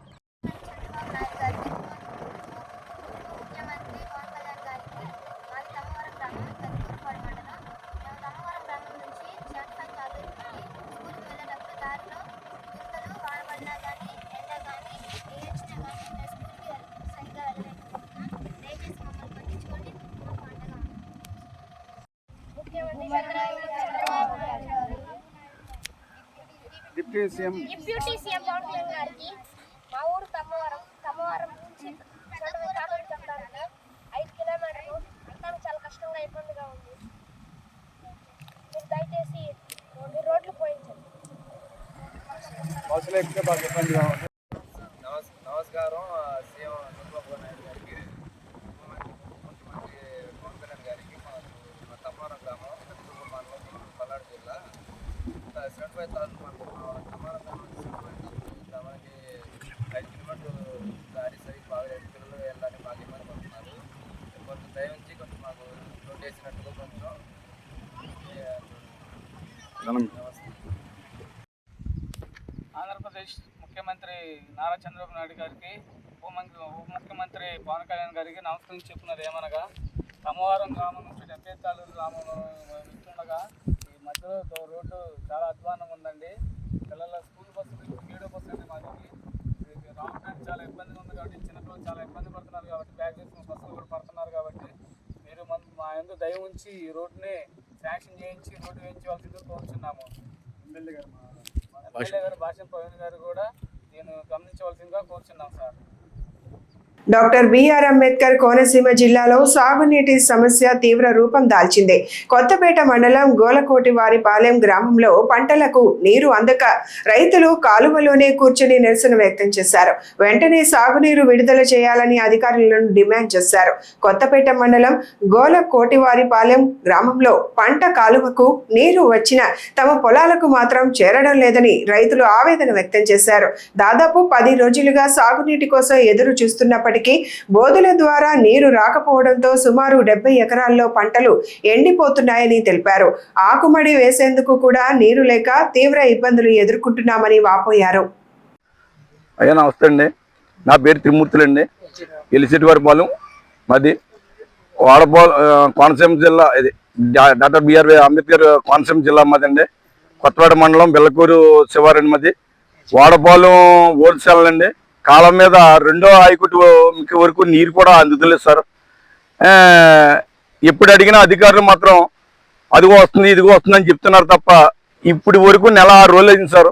డిప్యూటీ సీఎం పవన్ కళ్యాణ్ గారికి మా ఊరు తమ్మవరం నుంచి 5 కిలోమీటర్లు అంతా చాలా కష్టంగా ఇబ్బందిగా ఉంది. మీరు దయచేసి రోడ్లు పోయించండి. బస్సులో ఎక్కితే బాగా ఇబ్బందిగా ఉంది. నమస్కారం. సీఎం చంద్రబాబు నాయుడు గారికి, ముఖ్యమంత్రి పవన్ కళ్యాణ్ గారికి, మా తమ్మవరం గ్రామం మండలం పల్నాడు జిల్లా 75,000 తమ్మవరం గ్రామానికి 5 కిలోమీటర్లు దారి సరిగ్గా బాగలేదు. పిల్లలు వెళ్ళడానికి బాగా ఇబ్బంది పడుతున్నారు. కొంచెం దయించి కొంచెం మాకు రోడ్డు వేసినట్టుగా కొంచెం ఆంధ్రప్రదేశ్ ముఖ్యమంత్రి నారా చంద్రబాబు నాయుడు గారికి, ఉప ముఖ్యమంత్రి పవన్ కళ్యాణ్ గారికి నమస్కారం చెప్తున్నారు. ఏమనగా తమ్మవరం గ్రామం నుంచి 70 గ్రామంలో వెళ్తుండగా ఈ మధ్యలో రోడ్డు చాలా అధ్వానంగా ఉందండి. పిల్లల స్కూల్ బస్సులు 7 బస్సు అండి మాది. రావడానికి చాలా ఇబ్బందిగా ఉంది కాబట్టి చిన్నపిల్లలు చాలా ఇబ్బంది పడుతున్నారు కాబట్టి బ్యాగ్ చేసుకుని బస్సులు కూడా పడుతున్నారు కాబట్టి మీరు మా యందు దయ ఉంచి ఈ రోడ్డుని శాంక్షన్ చేయించి రోడ్డు వేయించవలసిందిగా కోరుచున్నాము. ఎమ్మెల్యే గారు భాషం ప్రవీణ్ గారు కూడా నేను గమనించవలసిందిగా కోరుచున్నాం sir. Doctor BR Ambedkar Konaseema జిల్లాలో సాగునీటి సమస్య తీవ్ర రూపం దాల్చింది. కొత్తపేట మండలం గోలకోటివారిపాలెం గ్రామంలో పంటలకు నీరు అందక రైతులు కాలువలోనే కూర్చుని నిరసన వ్యక్తం చేశారు. వెంటనే సాగునీరు విడుదల చేయాలని అధికారులను డిమాండ్ చేశారు. కొత్తపేట మండలం గోలకోటివారిపాలెం గ్రామంలో పంట కాలువకు నీరు వచ్చిన తమ పొలాలకు మాత్రం చేరడం లేదని రైతులు ఆవేదన వ్యక్తం చేశారు. దాదాపు 10 రోజులుగా సాగునీటి కోసం ఎదురు చూస్తున్నప్పటికీ బోధుల ద్వారా నీరు రాకపోవడంతో సుమారు 70 ఎకరాల్లో పంటలు ఎండిపోతున్నాయని తెలిపారు. ఆకుమడి వేసేందుకు కూడా నీరు లేక తీవ్ర ఇబ్బందులు ఎదుర్కొంటున్నామని వాపోయారు. అయ్యా నమస్తే అండి. నా పేరు త్రిమూర్తులండి. ఎలిసిటివారిపాలెం మాది. కోనసీమ జిల్లా, ఇది డాక్టర్ బిఆర్ అంబేద్కర్ కోనసీమ జిల్లా మాదండి. కొత్తపేట మండలం బెల్లకూరు శివారండి మాది. వాడపాలెం హోల్సేల్ అండి. కాలం మీద 2వ ఆయకట్టు వరకు నీరు కూడా అందుతలేదు సార్. ఎప్పుడు అడిగినా అధికారులు మాత్రం అదిగో వస్తుంది ఇదిగో వస్తుంది అని చెప్తున్నారు తప్ప ఇప్పుడు వరకు నెల 6 రోజులు అయింది సార్.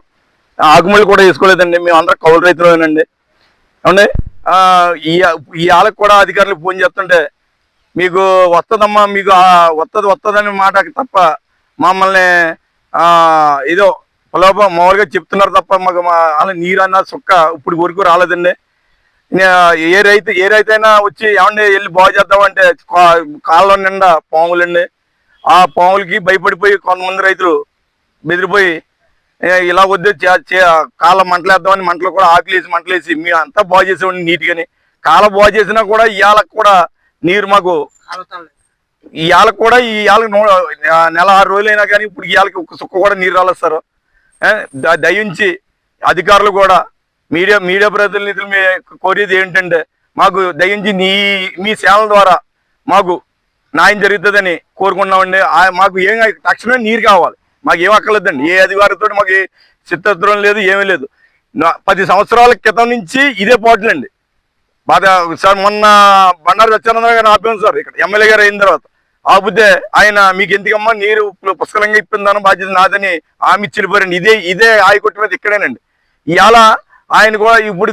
ఆకుమళ్ళు కూడా వేసుకోలేదండి. మేము అందరం కౌలు రైతులేనండి. అవునండి. ఈ వాళ్ళకి కూడా అధికారులు ఫోన్ చేస్తుంటే మీకు వస్తుందమ్మా, మీకు వస్తుందని మాట తప్ప మమ్మల్ని ఏదో మామూలుగా చెప్తున్నారు తప్ప మాకు అలా నీరు అన్న సుక్క ఇప్పుడు వరకు రాలేదండి. ఏ రైతు అయినా వచ్చి ఏమండి వెళ్ళి బాగు చేద్దామంటే కాళ్ళ నిండా పాములండి. ఆ పాములకి భయపడిపోయి కొంతమంది రైతులు బెదిరిపోయి ఇలా వద్దు కాళ్ళ మంటలేద్దామని మంటలు కూడా ఆకులేసి మంటలేసి మేము అంతా బాగు చేసామండి నీట్గాని. కాళ్ళ బాగు చేసినా కూడా ఇవాళకి కూడా నీరు మాకు ఇవాళకి కూడా నెల 6 రోజులైనా కానీ ఇప్పుడు ఇవాళకి ఒక సుక్క కూడా నీరు రాలేదు సార్. దయించి అధికారులు కూడా మీడియా ప్రతినిధులు కోరేది ఏంటంటే మాకు దయించి మీ సేవల ద్వారా మాకు న్యాయం జరుగుతుందని కోరుకున్నామండి. మాకు ఏం తక్షణమే నీరు కావాలి. మాకు ఏం అక్కర్లేదండి. ఏ అధికారితో మాకు చిత్తత్వం లేదు, ఏమీ లేదు. 10 సంవత్సరాల క్రితం నుంచి ఇదే పోట్లండి. సార్ మొన్న బండారు సత్యానంద గారు ఆపాం సార్ ఇక్కడ ఎమ్మెల్యే గారు అయిన తర్వాత. ఆపితే ఆయన మీకు ఎందుకమ్మా నీరు పుష్కలంగా ఇప్పిందని బాధ్యత నాదని హామీ ఇచ్చిపోరండి. ఇదే ఆయకొట్టు మీద ఇక్కడేనండి. ఇవాళ ఆయన కూడా ఇప్పుడు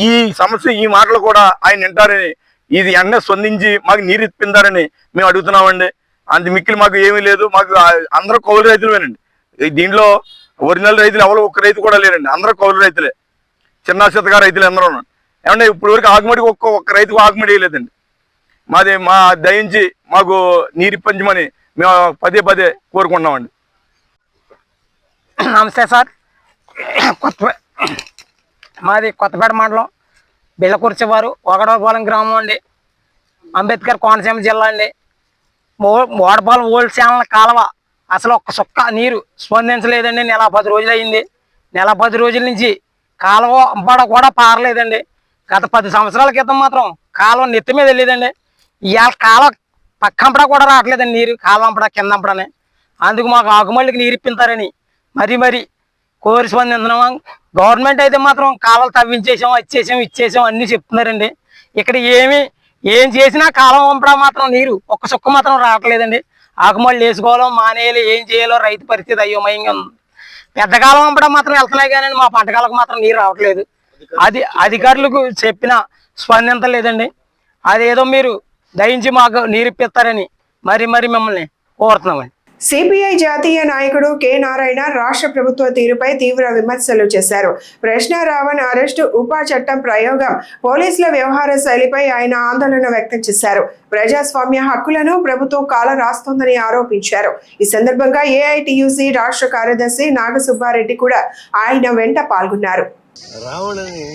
ఈ సమస్య ఈ మాటలు కూడా ఆయన వింటారని ఇది ఎన్న స్పందించి మాకు నీరు ఇప్పిందారని మేము అడుగుతున్నామండి. అంత మిక్కిలి మాకు ఏమీ లేదు. మాకు అందరూ కౌలు రైతులేనండి. దీంట్లో ఒరిజినల్ రైతులు ఎవరు ఒక్క రైతు కూడా లేరండి. అందరూ కౌలు రైతులే, చిన్న చిత్తగా రైతులు అందరూ ఉన్నాడు. ఏమంటే ఇప్పుడు వరకు ఆకుమడికి ఒక్క రైతుకు ఆకుమడి వేయలేదండి. మా దయించి మాకు నీరు ఇప్పించమని మేము పదే కోరుకుంటున్నామండి. నమస్తే సార్. మాది కొత్తపేట మండలం బిళ్ళకూర్చేవారు ఒకడోపాలెం గ్రామం అండి. అంబేద్కర్ కోనసీమ జిల్లా అండి. వాడపాలెం హోల్సేల్ కాలువ అసలు ఒక్క సుక్క నీరు స్పందించలేదండి. నెల 10 రోజులు అయింది. నెల 10 రోజుల నుంచి కాలువ అంపడ కూడా పారలేదండి. గత 10 సంవత్సరాల క్రితం మాత్రం కాలువ నెత్తి మీద వెళ్ళేదండి. ఇవాళ కాలువ పక్కంపడా కూడా రావట్లేదండి నీరు. కాలువ అంపడా కింద అంపడని. అందుకు మాకు ఆకుమళ్ళకి నీరు ఇప్పించారని మరి కోరి స్పందించినాం. గవర్నమెంట్ అయితే మాత్రం కాలువలు తవ్వించేసాం, ఇచ్చేసాం అన్నీ చెప్తున్నారండి. ఇక్కడ ఏం చేసినా కాలువ పంపడా మాత్రం నీరు ఒక్క సుక్క మాత్రం రావట్లేదండి. ఆకుమళ్ళు వేసుకోవాలో మానేయాలి, ఏం చేయాలో రైతు పరిస్థితి అయోమయంగా ఉంది. పెద్ద కాలం పంపడం మాత్రం వెళ్తున్నాయి కానీ మా పంట కాలకు మాత్రం నీరు రావట్లేదు. అది అధికారులకు చెప్పినా స్పందించలేదండి. అదేదో మీరు దయించి మాకు నీరు ఇప్పిస్తారని మరి మిమ్మల్ని కోరుతున్నామండి. సిపిఐ జాతీయ నాయకుడు కె నారాయణ రాష్ట్ర ప్రభుత్వ తీరుపై తీవ్ర విమర్శలు చేశారు. ప్రశ్న రావణ్ అరెస్టు, ఉపా చట్టం ప్రయోగం, పోలీసుల వ్యవహార శైలిపై ఆయన ఆందోళన వ్యక్తం చేశారు. ప్రజాస్వామ్య హక్కులను ప్రభుత్వం కాల రాస్తోందని ఆరోపించారు. ఈ సందర్భంగా ఏఐటియుసి రాష్ట్ర కార్యదర్శి నాగసుబ్బారెడ్డి కూడా ఆయన వెంట పాల్గొన్నారు. రావణని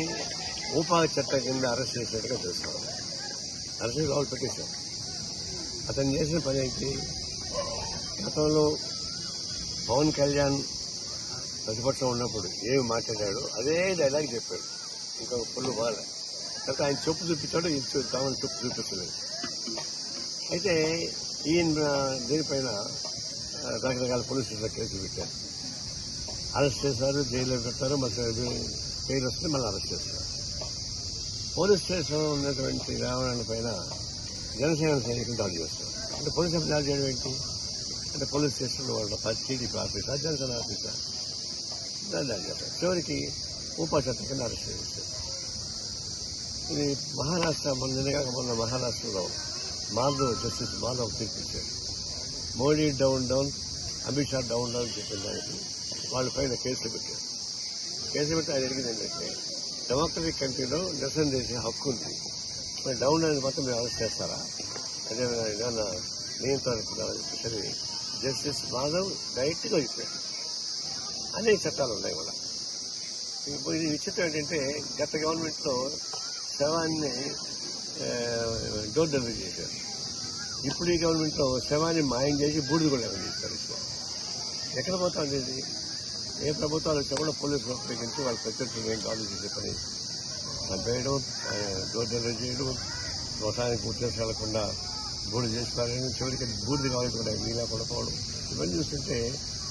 ఉపా చట్టం కింద అరెస్ట్ చేసినట్టుగా తెలుసుకోవాలి. అరెస్ట్ వాళ్ళు పెట్టేశారు. అతను చేసిన పని ఏంటి? గతంలో పవన్ కళ్యాణ్ ప్రతిపక్షం ఉన్నప్పుడు ఏమి మాట్లాడాడు అదే డైలాగ్ చెప్పాడు. ఇంకొక పుల్లు బాగా తర్వాత ఆయన చెప్పు చూపించాడు, కామన్ చెప్పు చూపించలేదు. అయితే ఈయన దీనిపైన రకరకాల పోలీస్ స్టేషన్లో కేసులు పెట్టారు. అరెస్ట్ చేశారు, జైల్లో పెట్టారు. మళ్ళీ బెయిల్ వస్తే మళ్ళీ అరెస్ట్ చేస్తారు. పోలీస్ స్టేషన్లో ఉన్నటువంటి రావణ పైన జనసేన సైనికులు దాడి చేస్తారు. అంటే పోలీస్ దాడి చేయడం ఏంటి అంటే పోలీస్ స్టేషన్లో వాళ్ళ టీడీపీ ఆఫీసర్, జనసేన ఆఫీసర్ దాడి చేస్తారు. చివరికి ఉపా చట్టం కింద అరెస్ట్ చేస్తారు. ఇది మహారాష్ట్ర మొన్న మహారాష్ట్రలో జస్టిస్ మాధవ్ తీర్పిచ్చాడు. మోడీ డౌన్ అమిత్ షా డౌన్ చెప్పిన దానికి వాళ్ళ పైన కేసులు పెట్టారు. కేసులు పెట్టి ఆయన అడిగింది ఏంటంటే డెమోక్రటిక్ కంట్రీలో నిరసన చేసే హక్కు ఉంది, మరి డౌన్ అనేది మాత్రం మీరు అరెస్ట్ చేస్తారా, అదే ఏదైనా నియంత్రణ చెప్పేసి జస్టిస్ మాధవ్ డైరెక్ట్గా చెప్పాడు. అనేక చట్టాలు ఉన్నాయి కూడా. ఇప్పుడు ఇది విచిత్రం ఏంటంటే గత గవర్నమెంట్లో శవాన్ని డోర్ డెలివరీ చేశారు. ఇప్పుడు ఈ గవర్నమెంట్లో శవాన్ని మాయం చేసి బూడిద కూడా చేస్తారు. ఎక్కడ పోతుంది ఇది? ఏ ప్రభుత్వాలు వచ్చా కూడా పోలీసులు ఉపయోగించి వాళ్ళ ప్రత్యర్థులు ఏం కాదు చేసే పని చంపేయడం, డోర్ డెలివరీ చేయడం, వ్యవసాయానికి పూర్తి వెళ్లకుండా బూడిద చేసి పారేయడం, చివరికి బూడిద కావాలంటే కూడా నీలా కొనుక్కోవడం. ఇవన్నీ చూస్తుంటే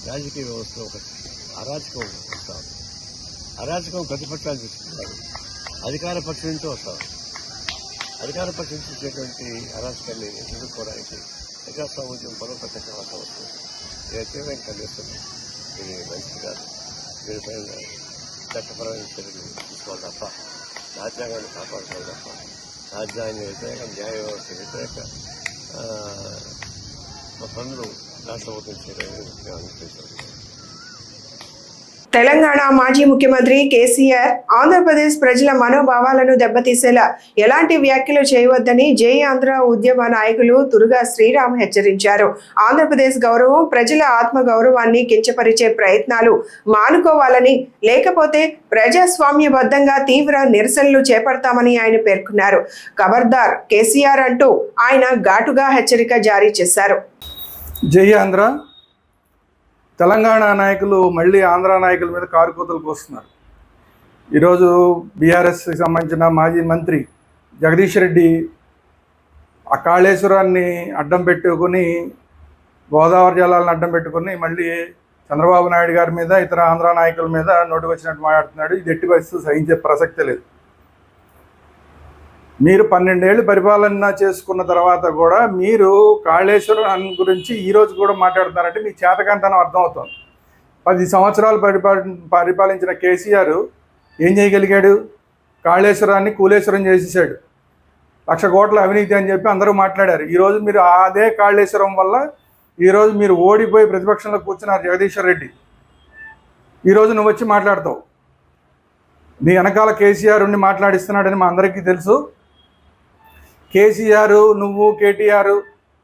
రాజకీయ వ్యవస్థలో ఒక అరాచకం వస్తాం. అరాచకం ప్రతిపక్షాలు చూస్తున్నారు, అధికార పక్షం నుంచి వస్తాం. అధికార పక్షం చూసేటువంటి అరాచకాన్ని ఎదుర్కోవడానికి ప్రజాస్వామ్యం పరోపక్ష అవసరం వస్తుంది. నేను తీవ్రంగా ఖండిస్తున్నాను. ఇది మంచిది కాదు. దీనిపైన చట్టపరమైన చర్యలు తీసుకోవాలి తప్ప, రాజ్యాంగాన్ని కాపాడుకోవాలి తప్ప, రాజ్యాంగ వ్యతిరేక, న్యాయ వ్యవస్థ వ్యతిరేక పనులు రాష్ట్ర ప్రభుత్వం చేయడానికి నేను అనుకుంటున్నాను. తెలంగాణ మాజీ ముఖ్యమంత్రి కేసీఆర్ ఆంధ్రప్రదేశ్ ప్రజల మనోభావాలను దెబ్బతీసేలా ఎలాంటి వ్యాఖ్యలు చేయవద్దని జై ఆంధ్ర ఉద్యమ నాయకులు తురుగా శ్రీరామ్ హెచ్చరించారు. ఆంధ్రప్రదేశ్ గౌరవం, ప్రజల ఆత్మ గౌరవాన్ని కించపరిచే ప్రయత్నాలు మానుకోవాలని, లేకపోతే ప్రజాస్వామ్యబద్ధంగా తీవ్ర నిరసనలు చేపడతామని ఆయన పేర్కొన్నారు. ఖబర్దార్ కేసీఆర్ అంటూ ఆయన ఘాటుగా హెచ్చరిక జారీ చేశారు. జై ఆంధ్ర. తెలంగాణ నాయకులు మళ్ళీ ఆంధ్ర నాయకుల మీద కారుకూతలకు వస్తున్నారు. ఈరోజు బీఆర్ఎస్కి సంబంధించిన మాజీ మంత్రి జగదీష్ రెడ్డి ఆ కాళేశ్వరాన్ని అడ్డం పెట్టుకుని, గోదావరి జలాలను అడ్డం పెట్టుకుని మళ్ళీ చంద్రబాబు నాయుడు గారి మీద, ఇతర ఆంధ్ర నాయకుల మీద నోటుకొచ్చినట్టు మాట్లాడుతున్నాడు. ఇది ఎట్టి పరిస్థితి సహించే ప్రసక్తే లేదు. మీరు 12 ఏళ్ళు పరిపాలన చేసుకున్న తర్వాత కూడా మీరు కాళేశ్వరం గురించి ఈరోజు కూడా మాట్లాడుతున్నారంటే మీ చేతకంతనం అర్థమవుతుంది. 10 సంవత్సరాలు పరిపాలించిన కేసీఆర్ ఏం చేయగలిగాడు? కాళేశ్వరాన్ని కూలేశ్వరం చేసేసాడు. 1,00,000 కోట్ల అవినీతి అని చెప్పి అందరూ మాట్లాడారు. ఈరోజు మీరు అదే కాళేశ్వరం వల్ల ఈరోజు మీరు ఓడిపోయి ప్రతిపక్షంలో కూర్చున్నారు జగదీశ్వర్ రెడ్డి. ఈరోజు నువ్వు వచ్చి మాట్లాడతావు. నీ వెనకాల కేసీఆర్ ఉండి మాట్లాడిస్తున్నాడని మా అందరికీ తెలుసు. కేసీఆర్, నువ్వు, కేటీఆర్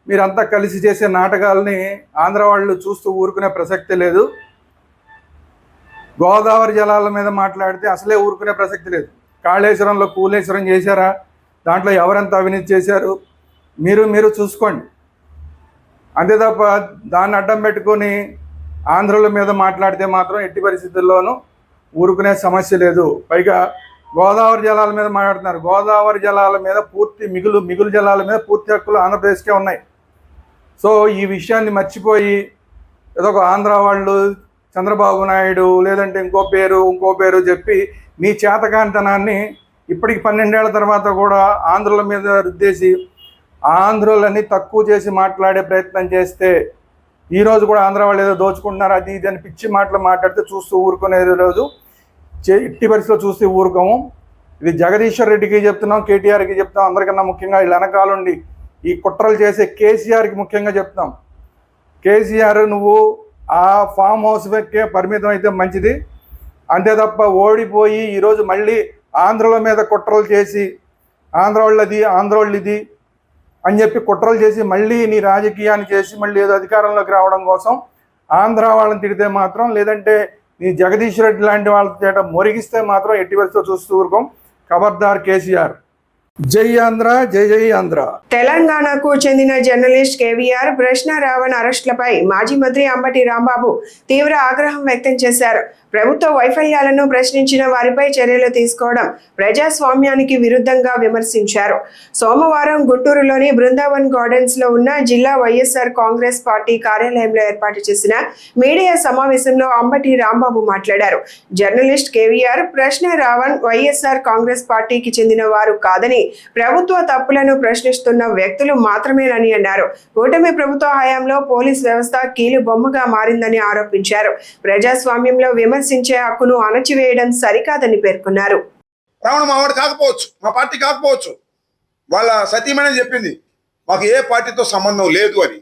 మీరంతా కలిసి చేసే నాటకాలని ఆంధ్ర వాళ్ళు చూస్తూ ఊరుకునే ప్రసక్తి లేదు. గోదావరి జలాల మీద మాట్లాడితే అసలే ఊరుకునే ప్రసక్తి లేదు. కాళేశ్వరంలో కూలేశ్వరం చేశారా? దాంట్లో ఎవరెంత అవినీతి చేశారు మీరు చూసుకోండి. అంతే తప్ప దాన్ని అడ్డం పెట్టుకొని ఆంధ్రుల మీద మాట్లాడితే మాత్రం ఎట్టి పరిస్థితుల్లోనూ ఊరుకునే సమస్య లేదు. పైగా గోదావరి జలాల మీద మాట్లాడుతున్నారు. గోదావరి జలాల మీద పూర్తి మిగులు జలాల మీద పూర్తి హక్కులు ఆంధ్రప్రదేశ్కే ఉన్నాయి. సో ఈ విషయాన్ని మర్చిపోయి ఏదో ఒక ఆంధ్ర వాళ్ళు చంద్రబాబు నాయుడు లేదంటే ఇంకో పేరు చెప్పి మీ చేతకాంతనాన్ని ఇప్పటికి 12 ఏళ్ల తర్వాత కూడా ఆంధ్రుల మీద రుద్దేసి ఆంధ్రులని తక్కువ చేసి మాట్లాడే ప్రయత్నం చేస్తే ఈ రోజు కూడా ఆంధ్ర వాళ్ళు ఏదో దోచుకుంటున్నారు అది ఇది అని పిచ్చి మాటలు మాట్లాడితే చూస్తూ ఊరుకునేది రోజు ఎట్టి పరిస్థితిలో చూస్తూ ఊరుకోము. ఇది జగదీశ్వర్ రెడ్డికి చెప్తున్నాం, కేటీఆర్కి చెప్తాం, అందరికన్నా ముఖ్యంగా వీళ్ళ వెనకాలండి ఈ కుట్రలు చేసే కేసీఆర్కి ముఖ్యంగా చెప్తాం. కేసీఆర్ నువ్వు ఆ ఫామ్ హౌస్కే పరిమితం అయితే మంచిది, అంతే తప్ప ఓడిపోయి ఈరోజు మళ్ళీ ఆంధ్రుల మీద కుట్రలు చేసి ఆంధ్ర వాళ్ళు ఇది అని చెప్పి కుట్రలు చేసి మళ్ళీ నీ రాజకీయాన్ని చేసి మళ్ళీ ఏదో అధికారంలోకి రావడం కోసం ఆంధ్ర వాళ్ళని తిడితే మాత్రం, లేదంటే నీ జగదీష్ రెడ్డి లాంటి వాళ్ళ చేత మొరిగిస్తే మాత్రం ఎట్టి పరిస్థితిలో చూస్తూ ఊరుకోం. ఖబర్దార్ కేసీఆర్. జై ఆంధ్ర, జై జై ఆంధ్ర. తెలంగాణకు చెందిన జర్నలిస్ట్ కేవీఆర్ ప్రశ్న రావణ్ అరెస్టులపై మాజీ మంత్రి అంబటి రాంబాబు తీవ్ర ఆగ్రహం వ్యక్తం చేశారు. ప్రభుత్వ వైఫల్యాలను ప్రశ్నించిన వారిపై చర్యలు తీసుకోవడం ప్రజాస్వామ్యానికి విరుద్ధంగా విమర్శించారు. సోమవారం గుంటూరులోని బృందావన్ గార్డెన్స్ లో ఉన్న జిల్లా వైఎస్ఆర్ కాంగ్రెస్ పార్టీ కార్యాలయంలో ఏర్పాటు చేసిన మీడియా సమావేశంలో అంబటి రాంబాబు మాట్లాడారు. జర్నలిస్ట్ కేవీఆర్ ప్రశ్న రావణ్ వైఎస్ఆర్ కాంగ్రెస్ పార్టీకి చెందిన వారు కాదని, ప్రభుత్వ తప్పులను ప్రశ్నిస్తున్న వ్యక్తులు మాత్రమేనని అన్నారు. కూటమి ప్రభుత్వ హయాంలో పోలీస్ వ్యవస్థ కీలు బొమ్మగా మారిందని ఆరోపించారు. ప్రజాస్వామ్యంలో విమర్శించే హక్కును అణచివేయడం సరికాదని పేర్కొన్నారు. రావణ మావాడు కాకపోవచ్చు, మా పార్టీ కాకపోవచ్చు, వాళ్ళ సతీమణి చెప్పింది మాకు ఏ పార్టీతో సంబంధం లేదు అని.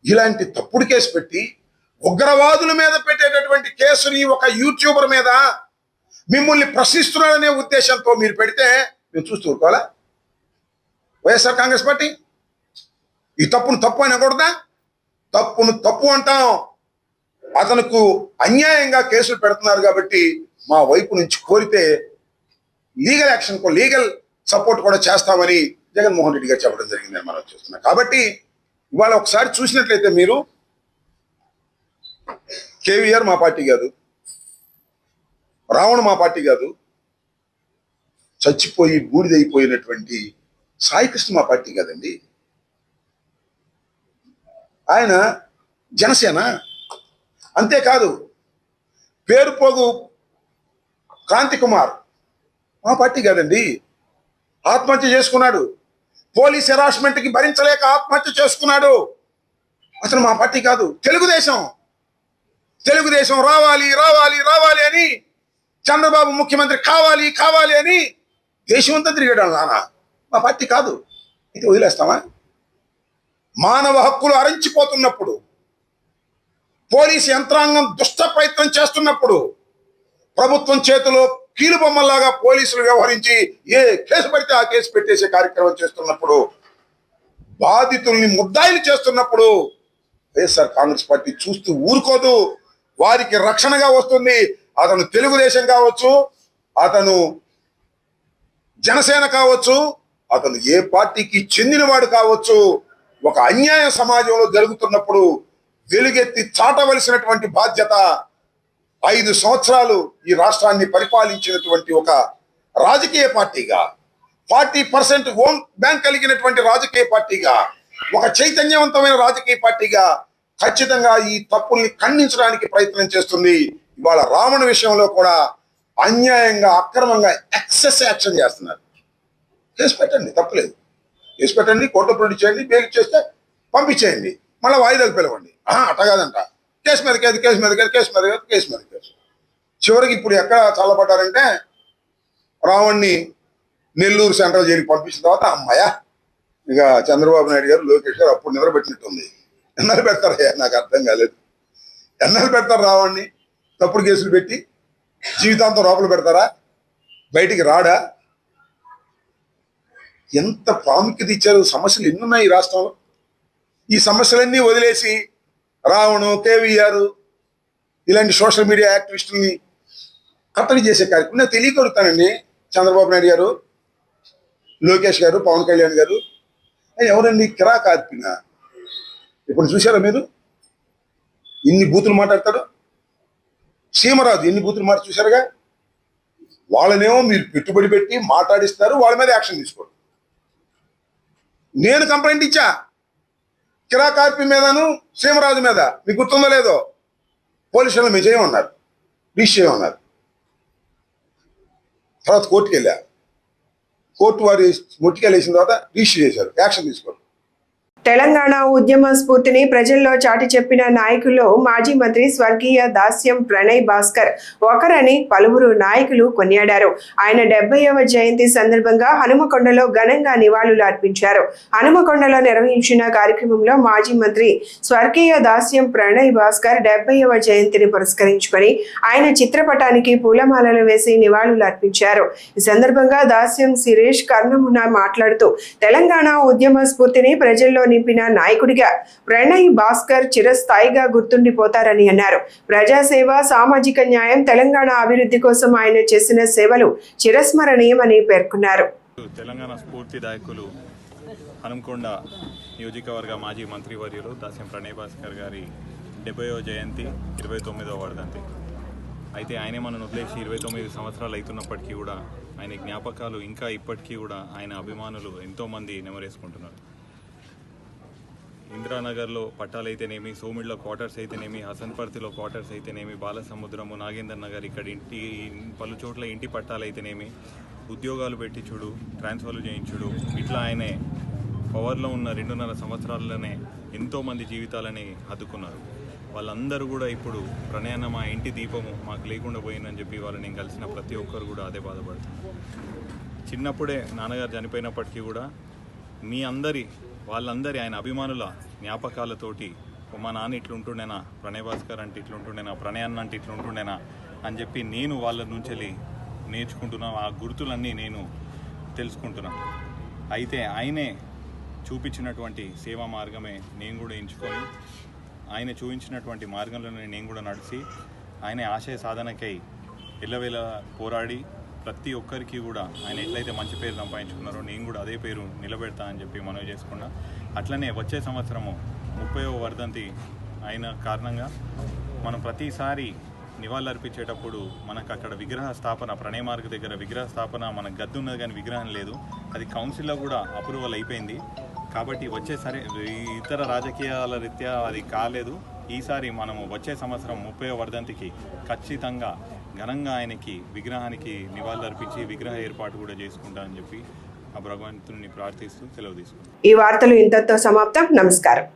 ఇలాంటి తప్పుడు కేసు పెట్టి ఉగ్రవాదుల మీద పెట్టేటటువంటి కేసుని ఒక యూట్యూబర్ మీద మిమ్మల్ని ప్రశ్నిస్తున్నాడనే ఉద్దేశంతో మీరు పెడితే మేము చూస్తూ ఊరుకోవాలా? వైఎస్ఆర్ కాంగ్రెస్ పార్టీ ఈ తప్పును తప్పు అని అనకూడదా? తప్పును తప్పు అంటాం. అతనుకు అన్యాయంగా కేసులు పెడుతున్నారు కాబట్టి మా వైపు నుంచి కోరితే లీగల్ యాక్షన్, లీగల్ సపోర్ట్ కూడా చేస్తామని జగన్మోహన్ రెడ్డి గారు చెప్పడం జరిగిందని మనం చూస్తున్నాం. కాబట్టి ఇవాళ ఒకసారి చూసినట్లయితే మీరు కేవీఆర్ మా పార్టీ కాదు, రావణ మా పార్టీ కాదు, చచ్చిపోయి బూడిదైపోయినటువంటి సాయికృష్ణ మా పార్టీ కాదండి. ఆయన జనసేన. అంతేకాదు పేరుపోగు క్రాంతి కుమార్ మా పార్టీ కాదండి, ఆత్మహత్య చేసుకున్నాడు. పోలీస్ హెరాస్మెంట్కి భరించలేక ఆత్మహత్య చేసుకున్నాడు. అతను మా పార్టీ కాదు, తెలుగుదేశం. తెలుగుదేశం రావాలి రావాలి రావాలి అని, చంద్రబాబు ముఖ్యమంత్రి కావాలి కావాలి అని దేశమంతా తిరిగాడు నాన్న. మా పార్టీ కాదు. ఇది వదిలేస్తామా? మానవ హక్కులు అరించిపోతున్నప్పుడు, పోలీసు యంత్రాంగం దుష్ట ప్రయత్నం చేస్తున్నప్పుడు, ప్రభుత్వం చేతిలో కీలుబొమ్మల్లాగా పోలీసులు వ్యవహరించి ఏ కేసు పడితే ఆ కేసు పెట్టేసే కార్యక్రమం చేస్తున్నప్పుడు, బాధితుల్ని ముద్దాయిలు చేస్తున్నప్పుడు వైఎస్ఆర్ కాంగ్రెస్ పార్టీ చూస్తూ ఊరుకోదు. వారికి రక్షణగా వస్తుంది. అతను తెలుగుదేశం కావచ్చు, అతను జనసేన కావచ్చు, అతను ఏ పార్టీకి చెందినవాడు కావచ్చు, ఒక అన్యాయ సమాజంలో జరుగుతున్నప్పుడు వెలుగెత్తి చాటవలసినటువంటి బాధ్యత 5 సంవత్సరాలు ఈ రాష్ట్రాన్ని పరిపాలించినటువంటి ఒక రాజకీయ పార్టీగా, 40% ఓన్ బ్యాంక్ కలిగినటువంటి రాజకీయ పార్టీగా, ఒక చైతన్యవంతమైన రాజకీయ పార్టీగా ఖచ్చితంగా ఈ తప్పుల్ని ఖండించడానికి ప్రయత్నం చేస్తుంది. ఇవాళ రావణ విషయంలో కూడా అన్యాయంగా, అక్రమంగా ఎక్సెస్ యాక్షన్ చేస్తున్నారు. కేసు పెట్టండి, తప్పులేదు. కేసు పెట్టండి, కోర్టు ప్రొడ్యూస్ చేయండి, బెయిల్ చేస్తే పంపించేయండి, మళ్ళీ వాయిదాలు పిలవండి. అట్ట కాదంట, కేసు మీద కేసు, కేసు మీద కేసు, కేసు మీద కేసు, కేసు మీద కేసు. చివరికి ఇప్పుడు ఎక్కడ చల్లబడ్డారంటే రావణ్ణి నెల్లూరు సెంట్రల్ జైలుకి పంపించిన తర్వాత అమ్మాయ ఇక చంద్రబాబు నాయుడు గారు, లోకేష్ గారు అప్పుడు నిద్రపెట్టినట్టుంది. ఎన్నాళ్ళు పెడతారయ్యా? నాకు అర్థం కాలేదు. ఎన్నాళ్ళు పెడతారు రావణ్ణి? తప్పుడు కేసులు పెట్టి జీవితాంతం లోపల పెడతారా? బయటికి రాడా? ఎంత ప్రాముఖ్యత ఇచ్చారు? సమస్యలు ఎన్నున్నాయి ఈ రాష్ట్రంలో. ఈ సమస్యలన్నీ వదిలేసి రావణు, కేవీఆర్ ఇలాంటి సోషల్ మీడియా యాక్టివిస్టుల్ని కట్టడి చేసే కార్యక్రమం నేను తెలియగలుగుతానండి. చంద్రబాబు నాయుడు గారు, లోకేష్ గారు, పవన్ కళ్యాణ్ గారు ఎవరండి కిరా కార్పిన? ఇప్పుడు చూసారా మీరు? ఇన్ని బూతులు మాట్లాడతాడు. సీమరాజు ఎన్ని బూతులు మాట చూసారుగా. వాళ్ళనేమో మీరు పెట్టుబడి పెట్టి మాట్లాడిస్తారు, వాళ్ళ మీద యాక్షన్ తీసుకోండి. నేను కంప్లైంట్ ఇచ్చా కిరా కార్పి మీదను, సీమరాజు మీద. మీకు గుర్తుందో లేదో? పోలీసులు మేము చేయమన్నారు, రీచ్ చేయమన్నారు. తర్వాత కోర్టుకి వెళ్ళా. కోర్టు వారి ముట్టికెళ్ళేసిన తర్వాత రీచ్ చేశారు, యాక్షన్ తీసుకోండి. తెలంగాణ ఉద్యమ స్ఫూర్తిని ప్రజల్లో చాటి చెప్పిన నాయకుల్లో మాజీ మంత్రి స్వర్గీయ దాస్యం ప్రణయ్ భాస్కర్ ఒకరని పలువురు నాయకులు కొనియాడారు. ఆయన 70వ జయంతి సందర్భంగా హనుమకొండలో ఘనంగా నివాళులు అర్పించారు. హనుమకొండలో నిర్వహించిన కార్యక్రమంలో మాజీ మంత్రి స్వర్గీయ దాస్యం ప్రణయ్ భాస్కర్ 70వ జయంతిని పురస్కరించుకొని ఆయన చిత్రపటానికి పూలమాలలు వేసి నివాళులు అర్పించారు. ఈ సందర్భంగా దాస్యం శిరీష్ కర్ణమున మాట్లాడుతూ తెలంగాణ ఉద్యమ స్ఫూర్తిని ప్రజల్లో నింపిన నాయకుడిగా ప్రణయ్ భాస్కర్ చిరస్థాయిగా గుర్తుండిపోతారని అన్నారు. ప్రజాసేవ, సామాజిక న్యాయం, తెలంగాణ అభివృద్ధి కోసం ఆయన చేసిన సేవలు చిరస్మరణీయమని పేర్కొన్నారు. తెలంగాణ స్ఫూర్తిదాయకులు హనుమకొండ నియోజకవర్గ మాజీ మంత్రివర్యులు దాస్యం ప్రణయ్ భాస్కర్ గారి 70వ జయంతి 29వ వర్ధంతి. అయితే ఆయనే మనం వదిలేసి 29 సంవత్సరాలు అవుతున్నప్పటికీ కూడా ఆయన జ్ఞాపకాలు ఇంకా ఇప్పటికీ కూడా ఆయన అభిమానులు ఎంతోమంది నెమరేసుకుంటున్నారు. ఇందిరానగర్లో పట్టాలైతేనేమి, సోమిళ్ళ క్వార్టర్స్ అయితేనేమి, హసన్పర్తిలో క్వార్టర్స్ అయితేనేమి, బాలసముద్రము, నాగేందర్ నగర్, ఇక్కడ ఇంటి పలు చోట్ల ఇంటి పట్టాలైతేనేమి, ఉద్యోగాలు పెట్టించుడు, ట్రాన్స్ఫర్లు చేయించుడు, ఇట్లా ఆయనే పవర్లో ఉన్న 2.5 సంవత్సరాల్లోనే ఎంతోమంది జీవితాలని హద్దుకున్నారు. వాళ్ళందరూ కూడా ఇప్పుడు ప్రణయాన్న మా ఇంటి దీపము మాకు లేకుండా పోయిందని చెప్పి వాళ్ళు నేను కలిసిన ప్రతి ఒక్కరు కూడా అదే బాధపడుతున్నారు. చిన్నప్పుడే నాన్నగారు చనిపోయినప్పటికీ కూడా వాళ్ళందరి ఆయన అభిమానుల జ్ఞాపకాలతోటి మా నాన్న ఇట్లుంటుండేనా, ప్రణయ్ భాస్కర్ అంటే ఇట్లుంటుండేనా, ప్రణయాన్న అంటే ఇట్లుంటుండేనా అని చెప్పి నేను వాళ్ళ నుంచి నేర్చుకుంటున్నా. ఆ గుర్తులన్నీ నేను తెలుసుకుంటున్నా. అయితే ఆయనే చూపించినటువంటి సేవా మార్గమే నేను కూడా ఎంచుకొని ఆయన చూపించినటువంటి మార్గంలోనే నేను కూడా నడిచి ఆయన ఆశయ సాధనకై ఎల్లవేళ పోరాడి ప్రతి ఒక్కరికి కూడా ఆయన ఎట్లయితే మంచి పేరు సంపాదించుకున్నారో నేను కూడా అదే పేరు నిలబెడతా అని చెప్పి మనవి చేసుకున్నా. అట్లనే వచ్చే సంవత్సరము 30వ వర్ధంతి అయిన కారణంగా మనం ప్రతిసారి నివాళులు అర్పించేటప్పుడు మనకు అక్కడ విగ్రహ స్థాపన, ప్రణయ్ మార్గ్ దగ్గర విగ్రహ స్థాపన మనకు గద్దు ఉన్నది కానీ విగ్రహం లేదు. అది కౌన్సిల్లో కూడా అప్రూవల్ అయిపోయింది. కాబట్టి ఇతర రాజకీయాల రీత్యా అది కాలేదు. ఈసారి మనము వచ్చే సంవత్సరం 30వ వర్ధంతికి ఖచ్చితంగా ఘనంగా ఆయనకి విగ్రహానికి నివాళులు అర్పించి విగ్రహ ఏర్పాటు కూడా చేసుకుంటానని చెప్పి ఆ భగవంతుని ప్రార్థిస్తూ సెలవు తీసుకుంటాం. ఈ వార్తలు ఇంతటితో సమాప్తం. నమస్కారం.